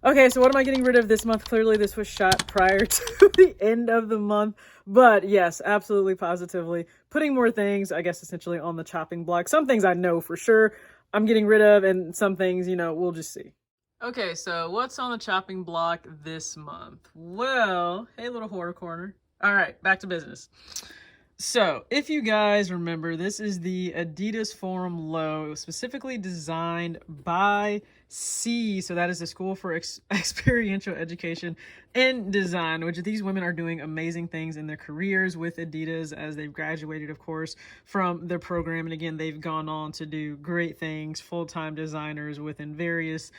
Okay, so what am I getting rid of this month? Clearly this was shot prior to the end of the month, but yes, absolutely, positively putting more things, I guess, essentially on the chopping block. Some things I know for sure I'm getting rid of, and some things, we'll just see. Okay, so what's on the chopping block this month? Well, hey, little horror corner. All right, back to business. So, if you guys remember, this is the Adidas Forum Low, specifically designed by C. So that is the School for Experiential Education and Design, which these women are doing amazing things in their careers with Adidas as they've graduated, of course, from their program. And again, they've gone on to do great things, full-time designers within various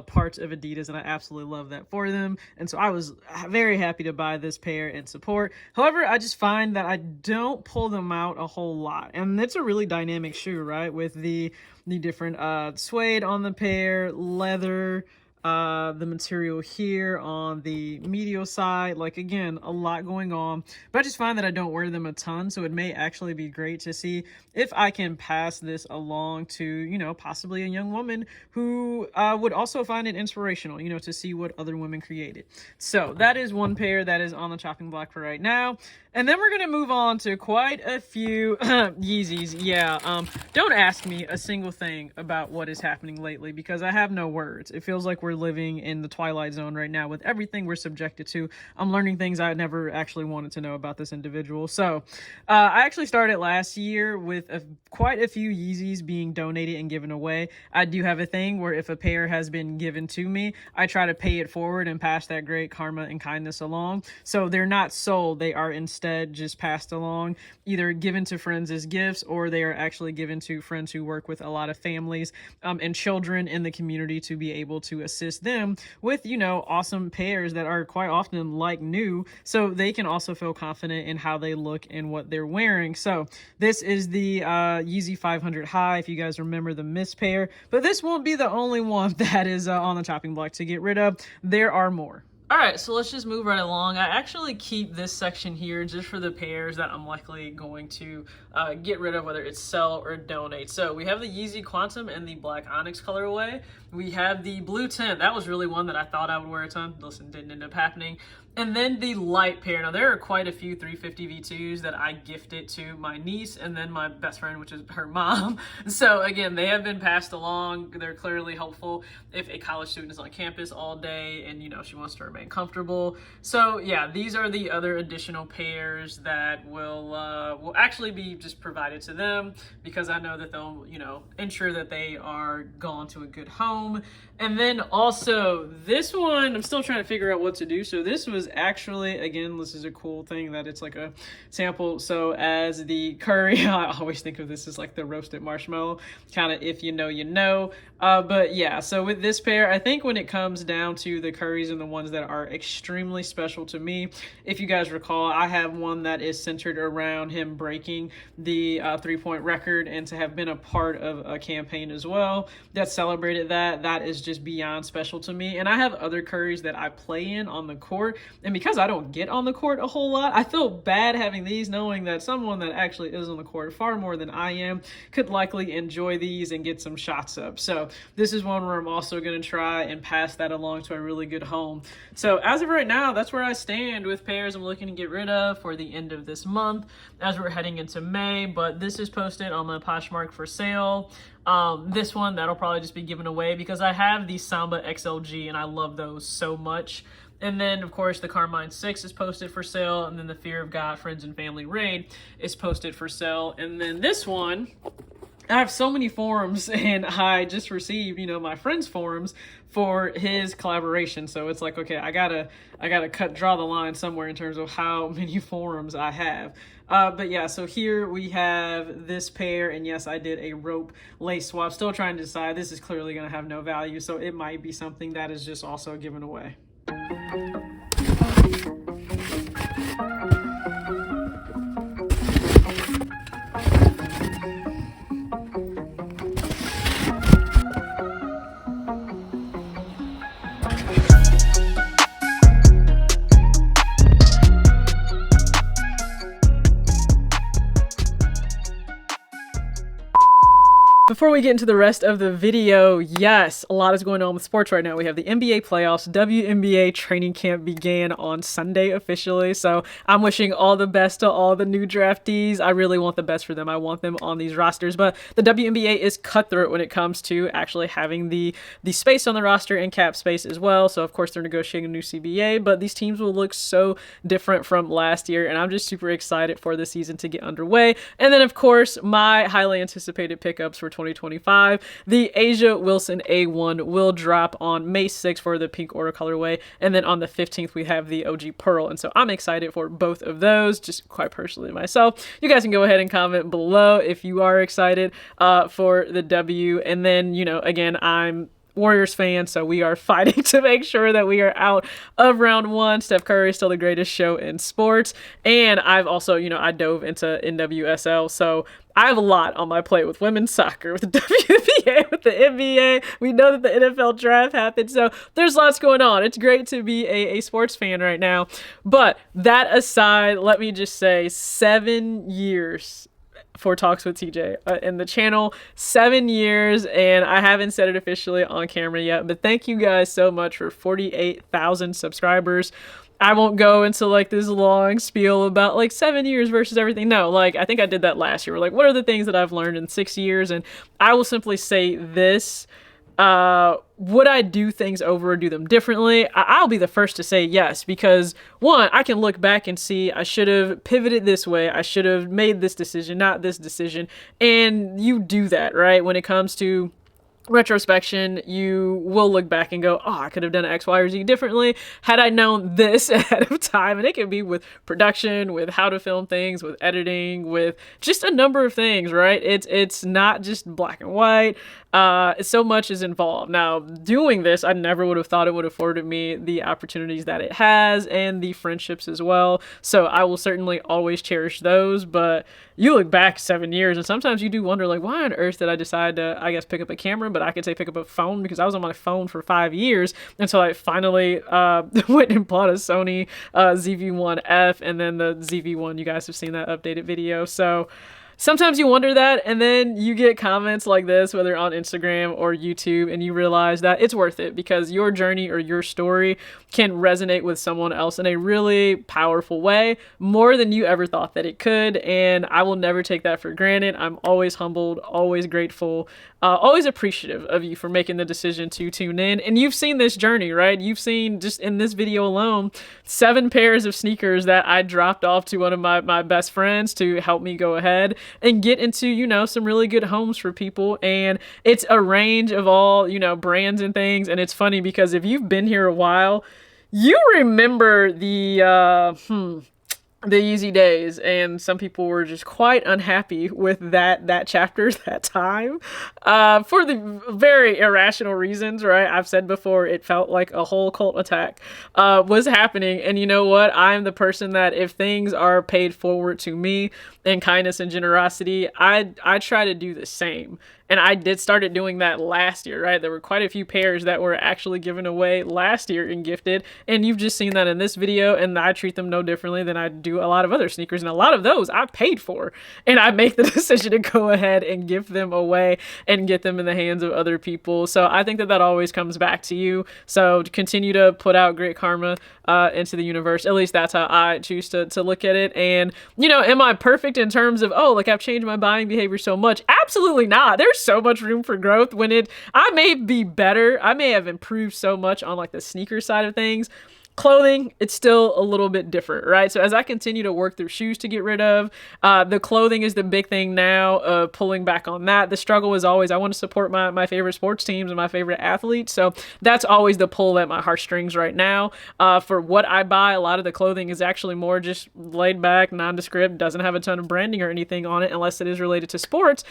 parts of Adidas, and I absolutely love that for them. And so I was very happy to buy this pair and support. However, I just find that I don't pull them out a whole lot, and it's a really dynamic shoe, right, with the different suede on the pair, leather, the material here on the medial side. Like, again, a lot going on, but I just find that I don't wear them a ton, so it may actually be great to see if I can pass this along to, possibly a young woman who would also find it inspirational, to see what other women created. So that is one pair that is on the chopping block for right now. And then we're going to move on to quite a few Yeezys. Yeah, don't ask me a single thing about what is happening lately because I have no words. It feels like we're living in the Twilight Zone right now with everything we're subjected to. I'm learning things I never actually wanted to know about this individual. So I actually started last year with quite a few Yeezys being donated and given away. I do have a thing where if a pair has been given to me, I try to pay it forward and pass that great karma and kindness along. So they're not sold. They are instead just passed along, either given to friends as gifts, or they are actually given to friends who work with a lot of families and children in the community to be able to assist them with, awesome pairs that are quite often like new, so they can also feel confident in how they look and what they're wearing. So this is the Yeezy 500 High, if you guys remember the Mist pair, but this won't be the only one that is on the chopping block to get rid of. There are more. All right, so let's just move right along. I actually keep this section here just for the pairs that I'm likely going to get rid of, whether it's sell or donate. So we have the Yeezy Quantum and the Black Onyx colorway. We have the Blue Tint. That was really one that I thought I would wear a ton. Listen, didn't end up happening. And then the light pair. Now, there are quite a few 350 V2s that I gifted to my niece and then my best friend, which is her mom. So, again, they have been passed along. They're clearly helpful if a college student is on campus all day and, she wants to remain comfortable. So, yeah, these are the other additional pairs that will actually be just provided to them because I know that they'll, ensure that they are gone to a good home. And then also this one, I'm still trying to figure out what to do. So this was actually, again, this is a cool thing that it's like a sample. So as the curry, I always think of this as like the roasted marshmallow, kind of if you know, you know. But yeah, so with this pair, I think when it comes down to the curries and the ones that are extremely special to me, if you guys recall, I have one that is centered around him breaking the 3-point record, and to have been a part of a campaign as well that celebrated that is just beyond special to me. And I have other curries that I play in on the court, and because I don't get on the court a whole lot, I feel bad having these, knowing that someone that actually is on the court far more than I am could likely enjoy these and get some shots up. So this is one where I'm also going to try and pass that along to a really good home. So as of right now, that's where I stand with pairs I'm looking to get rid of for the end of this month as we're heading into May. But this is posted on my Poshmark for sale. This one, that'll probably just be given away because I have the Samba XLG and I love those so much. And then, of course, the Carmine 6 is posted for sale. And then the Fear of God Friends and Family Raid is posted for sale. And then this one, I have so many forums, and I just received, my friend's forums for his collaboration. So it's like, okay, I gotta draw the line somewhere in terms of how many forums I have. But yeah, so here we have this pair, and yes, I did a rope lace swap. Still trying to decide. This is clearly gonna have no value, so it might be something that is just also given away. before we get into the rest of the video, yes, a lot is going on with sports right now. We have the NBA playoffs. WNBA training camp began on Sunday officially. So I'm wishing all the best to all the new draftees. I really want the best for them. I want them on these rosters. But the WNBA is cutthroat when it comes to actually having the space on the roster and cap space as well. So of course they're negotiating a new CBA, but these teams will look so different from last year. And I'm just super excited for the season to get underway. And then of course, my highly anticipated pickups for 2025. The Asia Wilson A1 will drop on May 6th for the pink order colorway, and then on the 15th we have the OG Pearl, and so I'm excited for both of those, just quite personally myself. You guys can go ahead and comment below if you are excited for the W, and then, you know, again, I'm Warriors fan, so we are fighting to make sure that we are out of round one. Steph Curry is still the greatest show in sports, and I've also, you know, I dove into NWSL, so I have a lot on my plate with women's soccer, with the WNBA, with the NBA. We know that the NFL draft happened, so there's lots going on. It's great to be a sports fan right now. But that aside, let me just say 7 years for Talks with TJ in the channel. 7 years, and I haven't said it officially on camera yet, but thank you guys so much for 48,000 subscribers. I won't go into like this long spiel about like 7 years versus everything. No, like I think I did that last year. Like, what are the things that I've learned in 6 years? And I will simply say this. Would I do things over or do them differently? I'll be the first to say yes, because one, I can look back and see I should have pivoted this way. I should have made this decision, not this decision. And you do that, right? When it comes to retrospection, you will look back and go, oh, I could have done X, Y, or Z differently had I known this ahead of time. And it can be with production, with how to film things, with editing, with just a number of things, right? It's not just black and white. So much is involved. Now, doing this, I never would have thought it would have afforded me the opportunities that it has and the friendships as well. So I will certainly always cherish those. But you look back 7 years and sometimes you do wonder, like, why on earth did I decide to, I guess, pick up a camera? But I could say pick up a phone, because I was on my phone for 5 years until I finally went and bought a Sony ZV-1F, and then the ZV-1, you guys have seen that updated video. So sometimes you wonder that, and then you get comments like this, whether on Instagram or YouTube, and you realize that it's worth it because your journey or your story can resonate with someone else in a really powerful way, more than you ever thought that it could. And I will never take that for granted. I'm always humbled, always grateful, always appreciative of you for making the decision to tune in. And you've seen this journey, right? You've seen, just in this video alone, 7 pairs of sneakers that I dropped off to one of my best friends to help me go ahead and get into, you know, some really good homes for people. And it's a range of all, you know, brands and things. And it's funny because if you've been here a while, you remember the Yeezy days, and some people were just quite unhappy with that chapter, that time, for the very irrational reasons, right? I've said before, it felt like a whole cult attack was happening. And you know what? I'm the person that if things are paid forward to me in kindness and generosity, I try to do the same. And I started doing that last year, right? There were quite a few pairs that were actually given away last year and gifted. And you've just seen that in this video, and I treat them no differently than I do a lot of other sneakers. And a lot of those I paid for. And I make the decision to go ahead and give them away and get them in the hands of other people. So I think that always comes back to you. So continue to put out great karma into the universe. At least that's how I choose to look at it. And, you know, am I perfect in terms of, oh, like I've changed my buying behavior so much? Absolutely not. There's so much room for growth. I may be better. I may have improved so much on like the sneaker side of things. Clothing, it's still a little bit different, right? So as I continue to work through shoes to get rid of, the clothing is the big thing now, pulling back on that. The struggle is always, I want to support my favorite sports teams and my favorite athletes. So that's always the pull at my heartstrings right now. For what I buy, a lot of the clothing is actually more just laid back, nondescript, doesn't have a ton of branding or anything on it unless it is related to sports.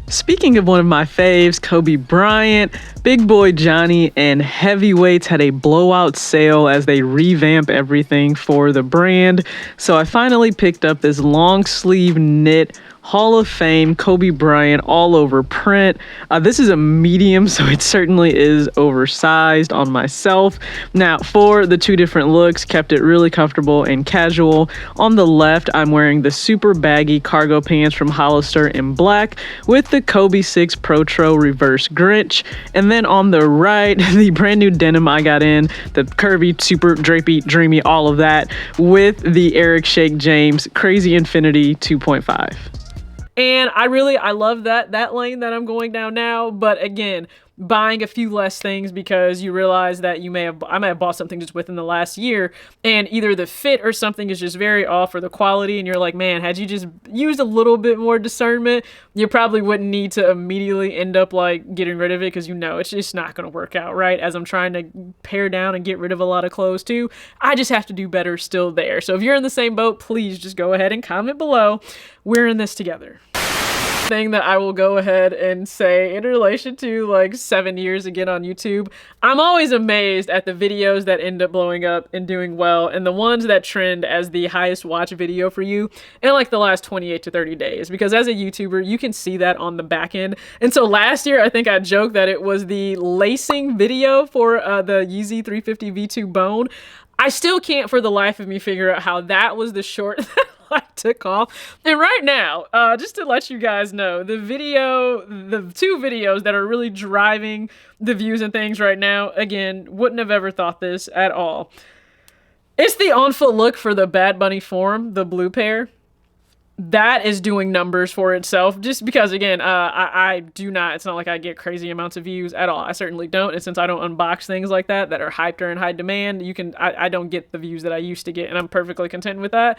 Speaking of one of my faves, Kobe Bryant, Big Boy Johnny, and Heavyweights had a blowout sale as they revamp everything for the brand. So I finally picked up this long sleeve knit Hall of Fame Kobe Bryant all over print. This is a medium, so it certainly is oversized on myself. Now, for the two different looks, kept it really comfortable and casual. On the left, I'm wearing the super baggy cargo pants from Hollister in black with the Kobe 6 Protro reverse Grinch. And then on the right, the brand new denim I got in, the curvy, super drapey, dreamy, all of that, with the Eric Shake James Crazy Infinity 2.5. And I love that lane that I'm going down now. But again, buying a few less things because you realize that I may have bought something just within the last year, and either the fit or something is just very off, or the quality, and you're like, man, had you just used a little bit more discernment, you probably wouldn't need to immediately end up like getting rid of it, because it's just not going to work out, right? As I'm trying to pare down and get rid of a lot of clothes too, I just have to do better still there. So if you're in the same boat, please just go ahead and comment below. We're in this together. Thing that I will go ahead and say in relation to like 7 years again on YouTube, I'm always amazed at the videos that end up blowing up and doing well, and the ones that trend as the highest watch video for you in like the last 28 to 30 days, because as a YouTuber you can see that on the back end. And so last year I think I joked that it was the lacing video for the Yeezy 350 V2 Bone. I still can't for the life of me figure out how that was the short that I took off. And right now, just to let you guys know, the two videos that are really driving the views and things right now, again, wouldn't have ever thought this at all. It's the on foot look for the Bad Bunny Forum, the blue pair. That is doing numbers for itself, just because, again, I do not, it's not like I get crazy amounts of views at all. I certainly don't. And since I don't unbox things like that are hyped or in high demand, I don't get the views that I used to get, and I'm perfectly content with that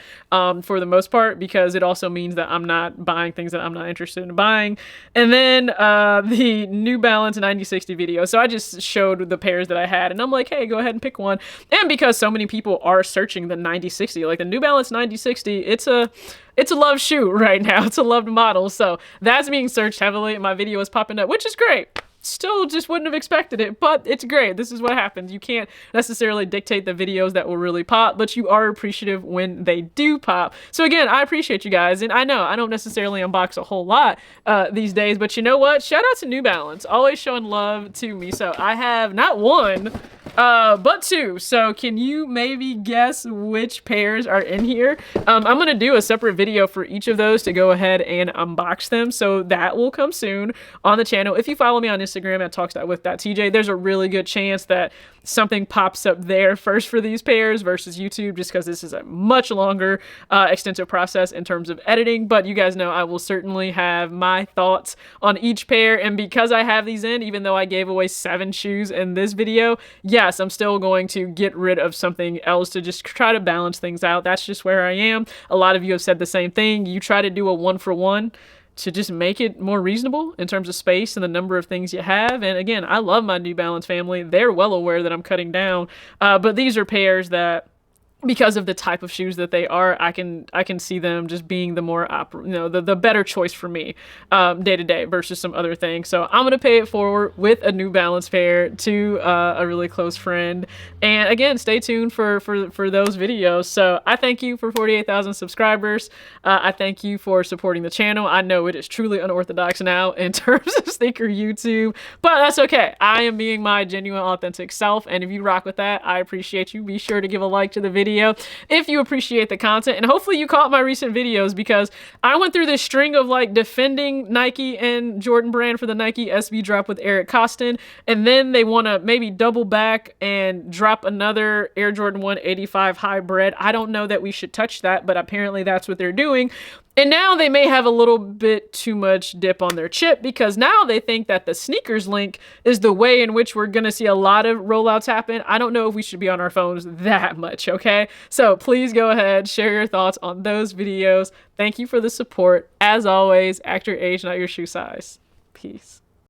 for the most part, because it also means that I'm not buying things that I'm not interested in buying. And then the New Balance 9060 video. So I just showed the pairs that I had, and I'm like, hey, go ahead and pick one. And because so many people are searching the 9060, like the New Balance 9060, it's a loved shoe right now. It's a loved model. So that's being searched heavily, and my video is popping up, which is great. Still just wouldn't have expected it, but it's great. This is what happens. You can't necessarily dictate the videos that will really pop, but you are appreciative when they do pop. So again, I appreciate you guys, and I know I don't necessarily unbox a whole lot these days, but you know what? Shout out to New Balance, always showing love to me. So I have not one, but two. So can you maybe guess which pairs are in here? I'm gonna do a separate video for each of those to go ahead and unbox them, so that will come soon on the channel. If you follow me on Instagram at talks.with.tj, there's a really good chance that something pops up there first for these pairs versus YouTube, just because this is a much longer extensive process in terms of editing. But you guys know I will certainly have my thoughts on each pair, and because I have these in, even though I gave away 7 shoes in this video, yes, I'm still going to get rid of something else to just try to balance things out. That's just where I am. A lot of you have said the same thing. You try to do a 1-for-1 to just make it more reasonable in terms of space and the number of things you have. And again, I love my New Balance family. They're well aware that I'm cutting down, but these are pairs that, because of the type of shoes that they are, I can see them just being the more the better choice for me day to day versus some other things. So I'm gonna pay it forward with a New Balance pair to a really close friend. And again, stay tuned for those videos. So I thank you for 48,000 subscribers. I thank you for supporting the channel. I know it is truly unorthodox now in terms of sneaker YouTube, but that's okay. I am being my genuine, authentic self, and if you rock with that, I appreciate you. Be sure to give a like to the video if you appreciate the content, and hopefully you caught my recent videos, because I went through this string of like defending Nike and Jordan Brand for the Nike SB drop with Eric Costin, and then they want to maybe double back and drop another Air Jordan 1 85 hybrid. I don't know that we should touch that, but apparently that's what they're doing. And now they may have a little bit too much dip on their chip, because now they think that the sneakers link is the way in which we're going to see a lot of rollouts happen. I don't know if we should be on our phones that much, okay? So please go ahead, share your thoughts on those videos. Thank you for the support. As always, act your age, not your shoe size. Peace.